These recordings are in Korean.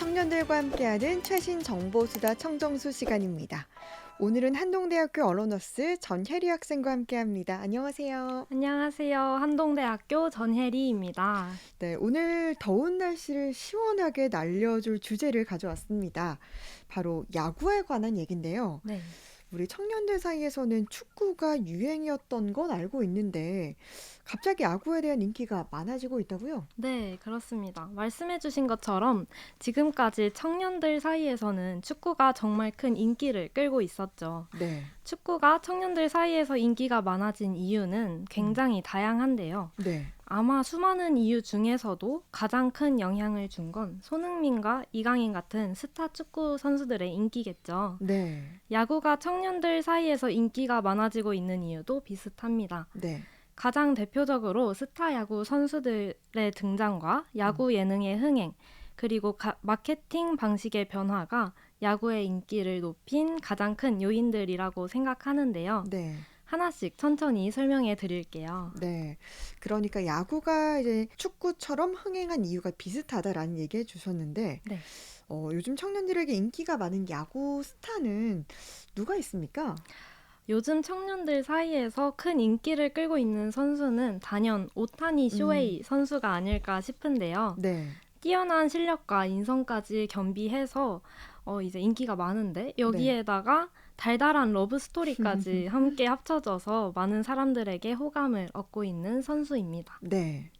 청년들과 함께하는 최신 정보수다 청정수 시간입니다. 오늘은 한동대학교 언어너스 전혜리 학생과 함께합니다. 안녕하세요. 안녕하세요. 한동대학교 전혜리입니다. 네, 오늘 더운 날씨를 시원하게 날려줄 주제를 가져왔습니다. 바로 야구에 관한 얘기인데요. 네. 우리 청년들 사이에서는 축구가 유행이었던 건 알고 있는데 갑자기 야구에 대한 인기가 많아지고 있다고요? 네, 그렇습니다. 말씀해주신 것처럼 지금까지 청년들 사이에서는 축구가 정말 큰 인기를 끌고 있었죠. 네. 축구가 청년들 사이에서 인기가 많아진 이유는 굉장히 다양한데요. 네. 아마 수많은 이유 중에서도 가장 큰 영향을 준 건 손흥민과 이강인 같은 스타 축구 선수들의 인기겠죠. 네. 야구가 청년들 사이에서 인기가 많아지고 있는 이유도 비슷합니다. 네. 가장 대표적으로 스타 야구 선수들의 등장과 야구 예능의 흥행, 그리고 마케팅 방식의 변화가 야구의 인기를 높인 가장 큰 요인들이라고 생각하는데요. 네. 하나씩 천천히 설명해 드릴게요. 네. 그러니까 야구가 이제 축구처럼 흥행한 이유가 비슷하다라는 얘기해 주셨는데, 네. 요즘 청년들에게 인기가 많은 야구 스타는 누가 있습니까? 요즘 청년들 사이에서 큰 인기를 끌고 있는 선수는 단연 오타니 쇼헤이 선수가 아닐까 싶은데요. 네. 뛰어난 실력과 인성까지 겸비해서 이제 인기가 많은데 여기에다가 달달한 러브 스토리까지 함께 합쳐져서 많은 사람들에게 호감을 얻고 있는 선수입니다. 네.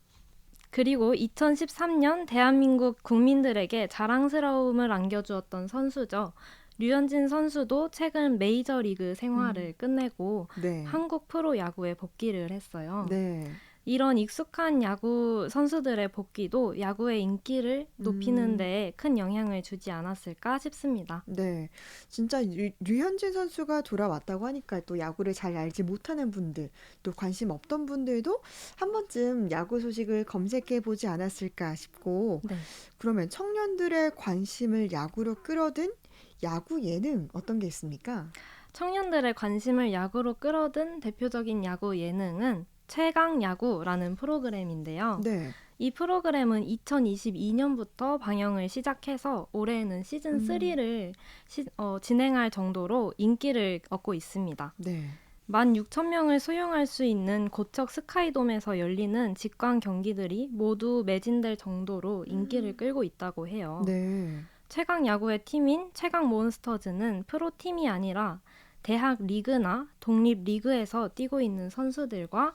그리고 2013년 대한민국 국민들에게 자랑스러움을 안겨주었던 선수죠. 류현진 선수도 최근 메이저리그 생활을 끝내고 네. 한국 프로야구에 복귀를 했어요. 네. 이런 익숙한 야구 선수들의 복귀도 야구의 인기를 높이는 데에 큰 영향을 주지 않았을까 싶습니다. 네. 진짜 류현진 선수가 돌아왔다고 하니까 또 야구를 잘 알지 못하는 분들, 또 관심 없던 분들도 한 번쯤 야구 소식을 검색해 보지 않았을까 싶고, 네. 그러면 청년들의 관심을 야구로 끌어든 야구 예능 어떤 게 있습니까? 청년들의 관심을 야구로 끌어든 대표적인 야구 예능은 최강 야구라는 프로그램인데요. 네. 이 프로그램은 2022년부터 방영을 시작해서 올해에는 시즌 3를 진행할 정도로 인기를 얻고 있습니다. 네. 16,000명을 수용할 수 있는 고척 스카이돔에서 열리는 직관 경기들이 모두 매진될 정도로 인기를 끌고 있다고 해요. 네. 최강 야구의 팀인 최강 몬스터즈는 프로팀이 아니라 대학 리그나 독립 리그에서 뛰고 있는 선수들과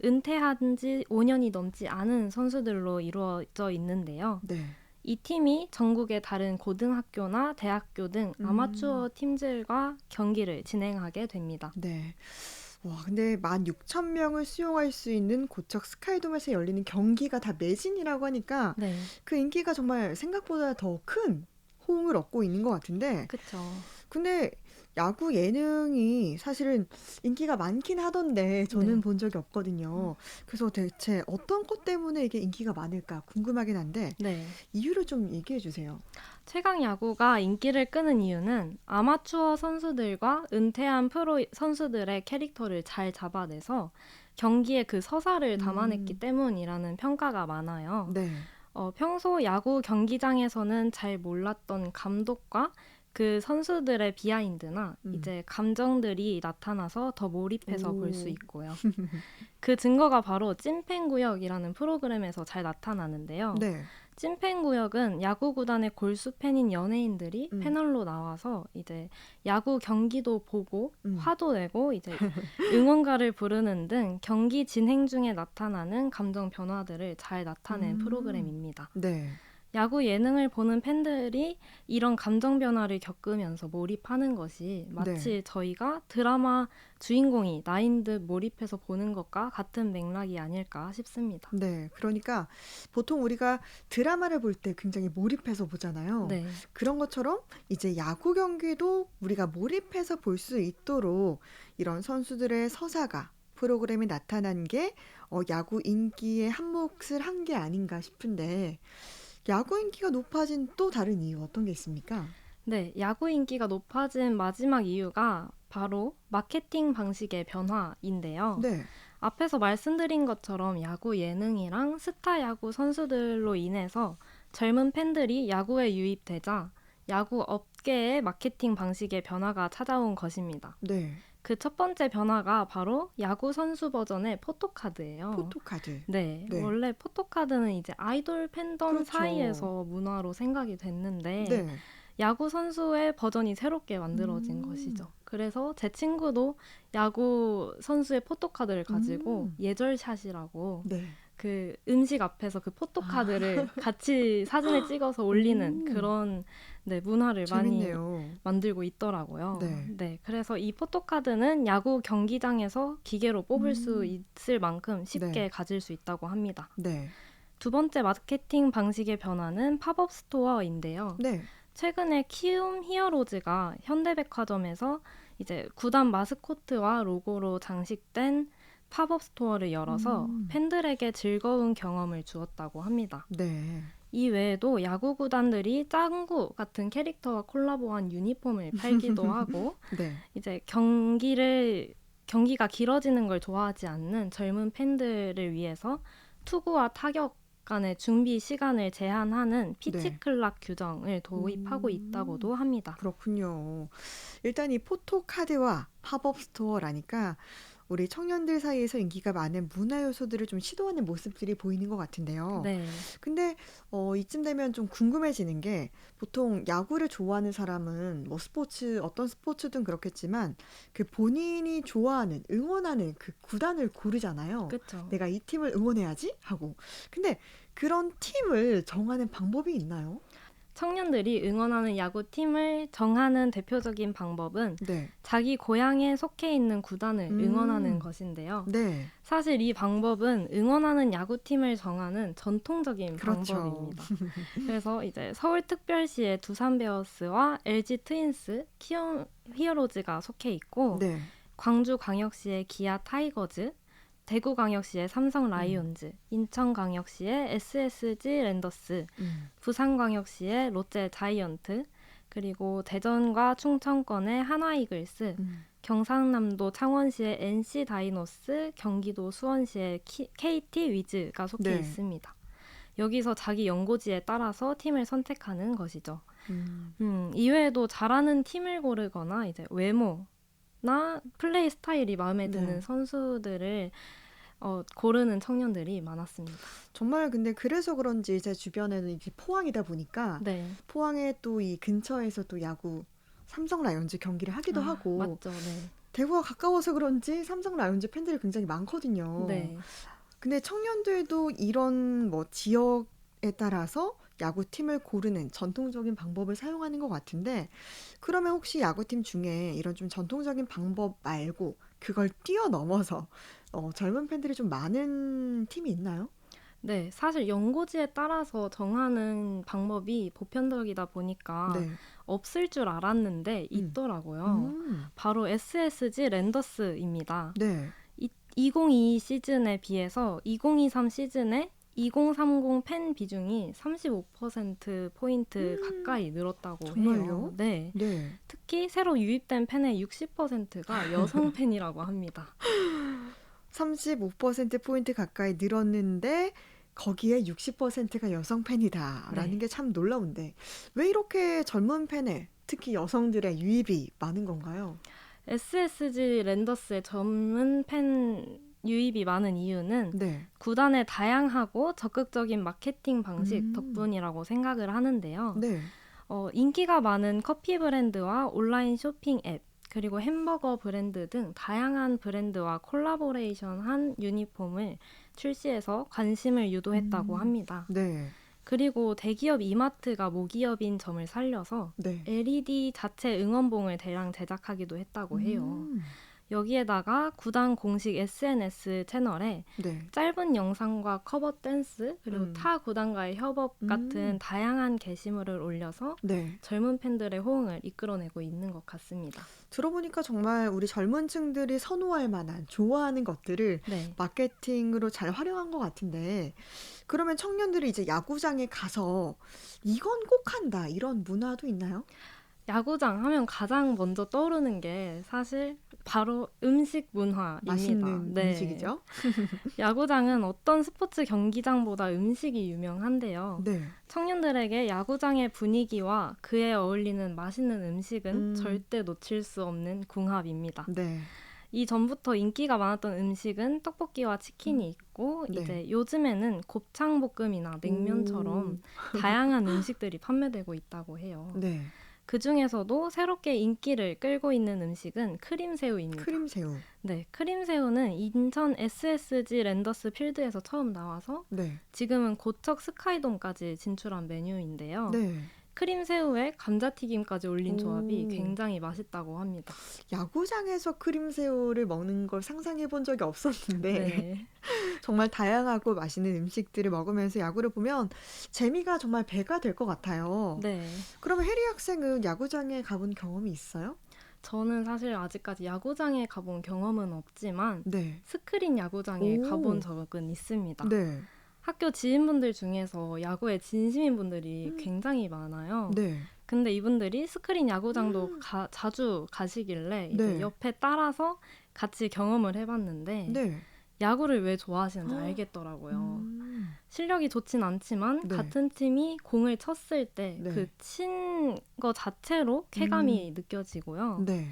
은퇴한 지 5년이 넘지 않은 선수들로 이루어져 있는데요. 네. 이 팀이 전국의 다른 고등학교나 대학교 등 아마추어 팀들과 경기를 진행하게 됩니다. 네. 와, 근데 16,000명을 수용할 수 있는 고척 스카이돔에서 열리는 경기가 다 매진이라고 하니까 네, 그 인기가 정말 생각보다 더 큰 호응을 얻고 있는 것 같은데, 그렇죠. 근데 야구 예능이 사실은 인기가 많긴 하던데 저는 네. 본 적이 없거든요. 그래서 대체 어떤 것 때문에 이게 인기가 많을까 궁금하긴 한데 네. 이유를 좀 얘기해 주세요. 최강 야구가 인기를 끄는 이유는 아마추어 선수들과 은퇴한 프로 선수들의 캐릭터를 잘 잡아내서 경기에 그 서사를 담아냈기 때문이라는 평가가 많아요. 네. 평소 야구 경기장에서는 잘 몰랐던 감독과 그 선수들의 비하인드나 이제 감정들이 나타나서 더 몰입해서 볼 수 있고요. 그 증거가 바로 찐팬구역이라는 프로그램에서 잘 나타나는데요. 네. 찐팬구역은 야구 구단의 골수 팬인 연예인들이 패널로 나와서 이제 야구 경기도 보고 화도 내고 이제 응원가를 부르는 등 경기 진행 중에 나타나는 감정 변화들을 잘 나타낸 프로그램입니다. 네. 야구 예능을 보는 팬들이 이런 감정 변화를 겪으면서 몰입하는 것이 마치 저희가 드라마 주인공이 나인 듯 몰입해서 보는 것과 같은 맥락이 아닐까 싶습니다. 네. 그러니까 보통 우리가 드라마를 볼 때 굉장히 몰입해서 보잖아요. 네, 그런 것처럼 이제 야구 경기도 우리가 몰입해서 볼 수 있도록 이런 선수들의 서사가 프로그램에 나타난 게 야구 인기의 한 몫을 한 게 아닌가 싶은데 야구 인기가 높아진 또 다른 이유 어떤 게 있습니까? 네, 야구 인기가 높아진 마지막 이유가 바로 마케팅 방식의 변화인데요. 네. 앞에서 말씀드린 것처럼 야구 예능이랑 스타 야구 선수들로 인해서 젊은 팬들이 야구에 유입되자 야구 업계의 마케팅 방식의 변화가 찾아온 것입니다. 네. 그 첫 번째 변화가 바로 야구 선수 버전의 포토카드예요. 포토카드. 네, 네. 원래 포토카드는 이제 아이돌 팬덤 그렇죠. 사이에서 문화로 생각이 됐는데 네. 야구 선수의 버전이 새롭게 만들어진 것이죠. 그래서 제 친구도 야구 선수의 포토카드를 가지고 예절샷이라고 네. 그 음식 앞에서 그 포토카드를 같이 사진을 찍어서 올리는 오. 그런 네, 문화를 많이 재밌네요. 만들고 있더라고요. 네. 네, 그래서 이 포토카드는 야구 경기장에서 기계로 뽑을 수 있을 만큼 쉽게 네. 가질 수 있다고 합니다. 네. 두 번째 마케팅 방식의 변화는 팝업 스토어인데요. 네. 최근에 키움 히어로즈가 현대백화점에서 이제 구단 마스코트와 로고로 장식된 팝업 스토어를 열어서 팬들에게 즐거운 경험을 주었다고 합니다. 네. 이 외에도 야구 구단들이 짱구 같은 캐릭터와 콜라보한 유니폼을 팔기도 하고 네. 이제 경기가 길어지는 걸 좋아하지 않는 젊은 팬들을 위해서 투구와 타격 간의 준비 시간을 제한하는 피치 네. 클락 규정을 도입하고 있다고도 합니다. 그렇군요. 일단 이 포토카드와 팝업 스토어라니까 우리 청년들 사이에서 인기가 많은 문화 요소들을 좀 시도하는 모습들이 보이는 것 같은데요. 네, 근데 이쯤 되면 좀 궁금해지는 게 보통 야구를 좋아하는 사람은 뭐 어떤 스포츠든 그렇겠지만 그 본인이 좋아하는, 응원하는 그 구단을 고르잖아요. 그렇죠. 내가 이 팀을 응원해야지 하고. 근데 그런 팀을 정하는 방법이 있나요? 청년들이 응원하는 야구팀을 정하는 대표적인 방법은 네. 자기 고향에 속해 있는 구단을 응원하는 것인데요. 네. 사실 이 방법은 응원하는 야구팀을 정하는 전통적인 그렇죠. 방법입니다. 그래서 이제 서울특별시의 두산 베어스와 LG 트윈스, 키움 히어로즈가 속해 있고 네. 광주광역시의 기아 타이거즈, 대구광역시의 삼성 라이온즈, 인천광역시의 SSG 랜더스, 부산광역시의 롯데 자이언트, 그리고 대전과 충청권의 하나 이글스, 경상남도 창원시의 NC 다이노스, 경기도 수원시의 KT 위즈가 속해 네. 있습니다. 여기서 자기 연고지에 따라서 팀을 선택하는 것이죠. 이외에도 잘하는 팀을 고르거나 이제 외모나 플레이 스타일이 마음에 드는 네. 선수들을 고르는 청년들이 많았습니다. 정말 근데 그래서 그런지 제 주변에는 이게 포항이다 보니까 네, 포항에 또 이 근처에서 또 야구 삼성 라이온즈 경기를 하기도 하고 맞죠. 네. 대구가 가까워서 그런지 삼성 라이온즈 팬들이 굉장히 많거든요. 네. 근데 청년들도 이런 뭐 지역에 따라서 야구팀을 고르는 전통적인 방법을 사용하는 것 같은데 그러면 혹시 야구팀 중에 이런 좀 전통적인 방법 말고 그걸 뛰어넘어서 젊은 팬들이 좀 많은 팀이 있나요? 네, 사실 연고지에 따라서 정하는 방법이 보편적이다 보니까 네. 없을 줄 알았는데 있더라고요. 바로 SSG 랜더스입니다. 네. 2022 시즌에 비해서 2023 시즌에 2030 팬 비중이 35%포인트 가까이 늘었다고 정말요? 해요. 네. 네. 특히 새로 유입된 팬의 60%가 여성 팬이라고 합니다. 35%포인트 가까이 늘었는데 거기에 60%가 여성 팬이다라는 네. 게 참 놀라운데 왜 이렇게 젊은 팬에 특히 여성들의 유입이 많은 건가요? SSG 랜더스의 젊은 팬 유입이 많은 이유는 네. 구단의 다양하고 적극적인 마케팅 방식 음. 덕분이라고 생각을 하는데요. 네. 인기가 많은 커피 브랜드와 온라인 쇼핑 앱, 그리고 햄버거 브랜드 등 다양한 브랜드와 콜라보레이션한 유니폼을 출시해서 관심을 유도했다고 합니다. 네. 그리고 대기업 이마트가 모기업인 점을 살려서 네. LED 자체 응원봉을 대량 제작하기도 했다고 해요. 여기에다가 구단 공식 SNS 채널에 네. 짧은 영상과 커버 댄스 그리고 음. 타 구단과의 협업 같은 다양한 게시물을 올려서 네. 젊은 팬들의 호응을 이끌어내고 있는 것 같습니다. 들어보니까 정말 우리 젊은 층들이 선호할 만한 좋아하는 것들을 네. 마케팅으로 잘 활용한 것 같은데 그러면 청년들이 이제 야구장에 가서 이건 꼭 한다 이런 문화도 있나요? 야구장 하면 가장 먼저 떠오르는 게 사실 바로 음식 문화입니다. 맛있는 네. 음식이죠. 야구장은 어떤 스포츠 경기장보다 음식이 유명한데요. 네. 청년들에게 야구장의 분위기와 그에 어울리는 맛있는 음식은 절대 놓칠 수 없는 궁합입니다. 네. 이전부터 인기가 많았던 음식은 떡볶이와 치킨이 있고 네. 이제 요즘에는 곱창볶음이나 냉면처럼 다양한 음식들이 판매되고 있다고 해요. 네. 그 중에서도 새롭게 인기를 끌고 있는 음식은 크림새우입니다. 크림새우. 네, 크림새우는 인천 SSG 랜더스 필드에서 처음 나와서 네. 지금은 고척 스카이돔까지 진출한 메뉴인데요. 네. 크림새우에 감자튀김까지 올린 조합이 오. 굉장히 맛있다고 합니다. 야구장에서 크림새우를 먹는 걸 상상해 본 적이 없었는데 네. 정말 다양하고 맛있는 음식들을 먹으면서 야구를 보면 재미가 정말 배가 될 것 같아요. 네. 그러면 혜리 학생은 야구장에 가본 경험이 있어요? 저는 사실 아직까지 야구장에 가본 경험은 없지만 네. 스크린 야구장에 오. 가본 적은 있습니다. 네. 학교 지인분들 중에서 야구에 진심인 분들이 굉장히 많아요. 네. 근데 이분들이 스크린 야구장도 자주 가시길래 이제 네. 옆에 따라서 같이 경험을 해봤는데 네. 야구를 왜 좋아하시는지 알겠더라고요. 실력이 좋진 않지만 네. 같은 팀이 공을 쳤을 때 네. 그 친 거 자체로 쾌감이 느껴지고요. 네.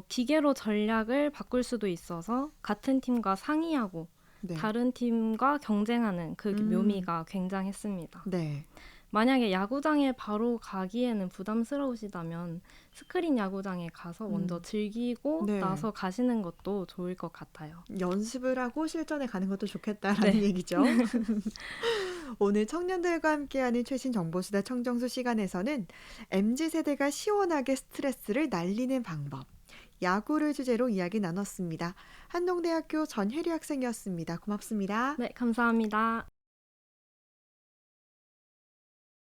기계로 전략을 바꿀 수도 있어서 같은 팀과 상의하고 네. 다른 팀과 경쟁하는 그 묘미가 굉장했습니다. 네. 만약에 야구장에 바로 가기에는 부담스러우시다면 스크린 야구장에 가서 먼저 즐기고 네. 나서 가시는 것도 좋을 것 같아요. 연습을 하고 실전에 가는 것도 좋겠다라는 네. 얘기죠. 오늘 청년들과 함께하는 최신 정보수다 청정수 시간에서는 MZ세대가 시원하게 스트레스를 날리는 방법, 야구를 주제로 이야기 나눴습니다. 한동대학교 전혜리 학생이었습니다. 고맙습니다. 네, 감사합니다.